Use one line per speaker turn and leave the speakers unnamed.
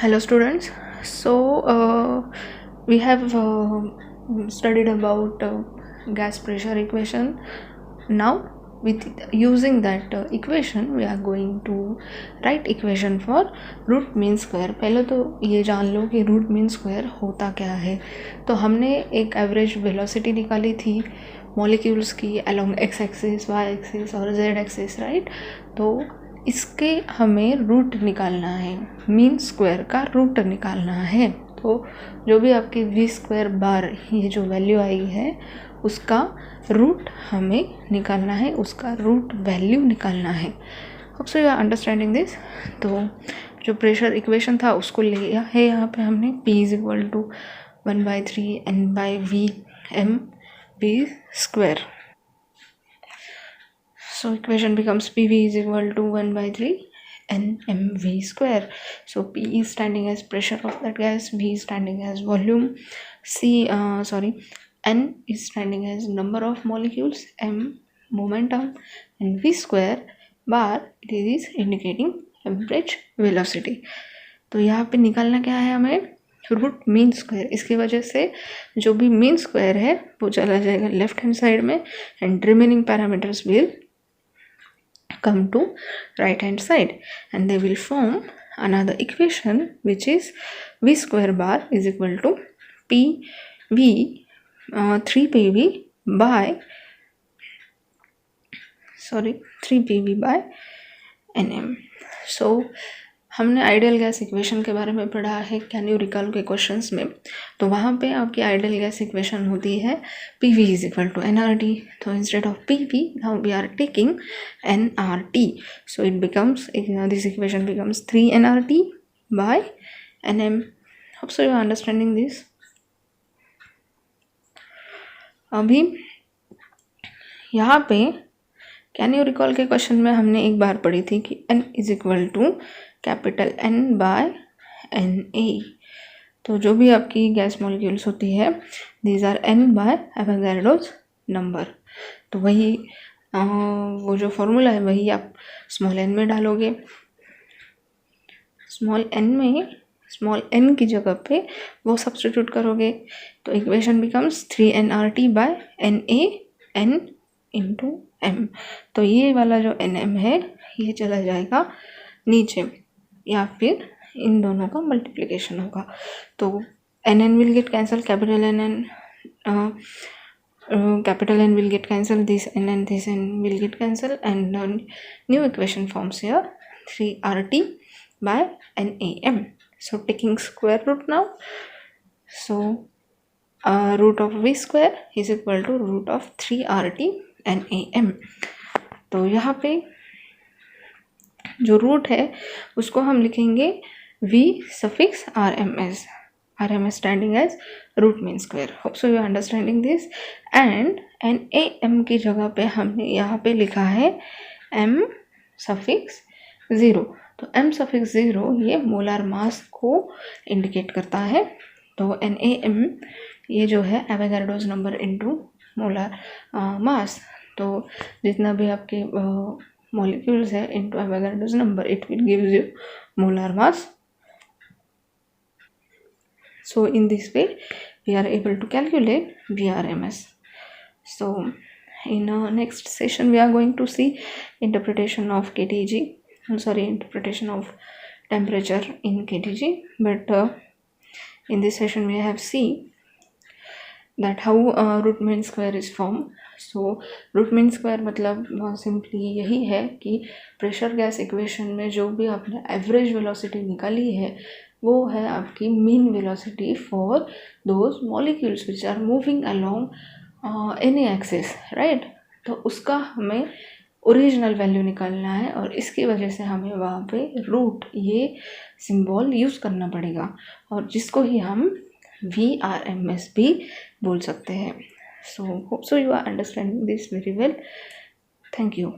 Hello students. We have studied about gas pressure equation. Now with using that equation we are going to write equation for root mean square. पहले तो ये जान लो कि root mean square होता क्या है. तो हमने एक एवरेज वेलोसिटी निकाली थी मॉलिक्यूल्स की along x axis, y axis और जेड एक्सिस, राइट. तो इसके हमें रूट निकालना है, मीन स्क्वायर का रूट निकालना है. तो जो भी आपकी वी स्क्वायर बार ये जो वैल्यू आई है उसका रूट हमें निकालना है, उसका रूट वैल्यू निकालना है. Hope so you are understanding this. तो जो प्रेशर इक्वेशन था उसको लिया है यहाँ पे हमने, P is equal to 1/3 N/V/M V square. So equation becomes PV is equal to 1/3 NmV square. So P is standing as pressure of that gas, V is standing as volume, N is standing as number of molecules, M momentum, and V square bar it is indicating average velocity. तो यहाँ पे निकालना क्या है हमें, root mean square. इसकी वजह से जो भी मीन स्क्वायर है वो चला जाएगा लेफ्ट हैंड साइड में and remaining parameters will come to right hand side and they will form another equation which is V square bar is equal to PV 3PV by 3PV by NM. So हमने ideal gas equation के बारे में पढ़ा है can you recall के questions में. तो वहाँ पे आपकी आइडियल गैस इक्वेशन होती है PV is equal to NRT. तो instead of PV now we are taking NRT. So it becomes, this equation becomes 3 NRT by NM. Hope so you are understanding this. अभी यहाँ पे can you recall के question में हमने एक बार पढ़ी थी कि N is equal to capital N by Na. तो जो भी आपकी गैस मॉलिक्यूल्स होती है these are N by Avogadro's number. तो वही वो जो फॉर्मूला है वही आप स्मॉल n में डालोगे. स्मॉल n में स्मॉल n की जगह पे वो सब्स्टिट्यूट करोगे. तो equation becomes 3 NRT by Na N into M. तो ये वाला जो NM है ये चला जाएगा नीचे या फिर इन दोनों का मल्टीप्लिकेशन होगा. तो NN will get cancel, capital N will get cancelled, this N will get cancelled and new equation forms here 3RT by NAM. So taking square root now, so root of V square is equal to root of 3RT NAM. तो यहाँ पे जो root है उसको हम लिखेंगे V suffix RMS. RMS standing as root mean square. Hope so you are understanding this. And NAM की जगह पे हमने यहाँ पे लिखा है M suffix 0. तो M suffix 0 ये मोलर मास को इंडिकेट करता है. तो NAM ये जो है Avogadro's number into molar mass. तो जितना भी आपके molecules है into Avogadro's number it will give you molar mass. So in this way we are able to calculate VRMS. So in next session we are going to see interpretation of interpretation of temperature in kTg. But in this session we have seen that how root mean square is formed. So root mean square मतलब simply यही है कि pressure gas equation में जो भी आपने average velocity निकाली है वो है आपकी mean velocity for those molecules which are moving along any axis, right. तो उसका हमें ओरिजिनल वैल्यू निकालना है और इसकी वजह से हमें वहाँ पे रूट ये सिंबल यूज़ करना पड़ेगा और जिसको ही हम VRMS भी बोल सकते हैं. So hope so you are understanding this very well. Thank you.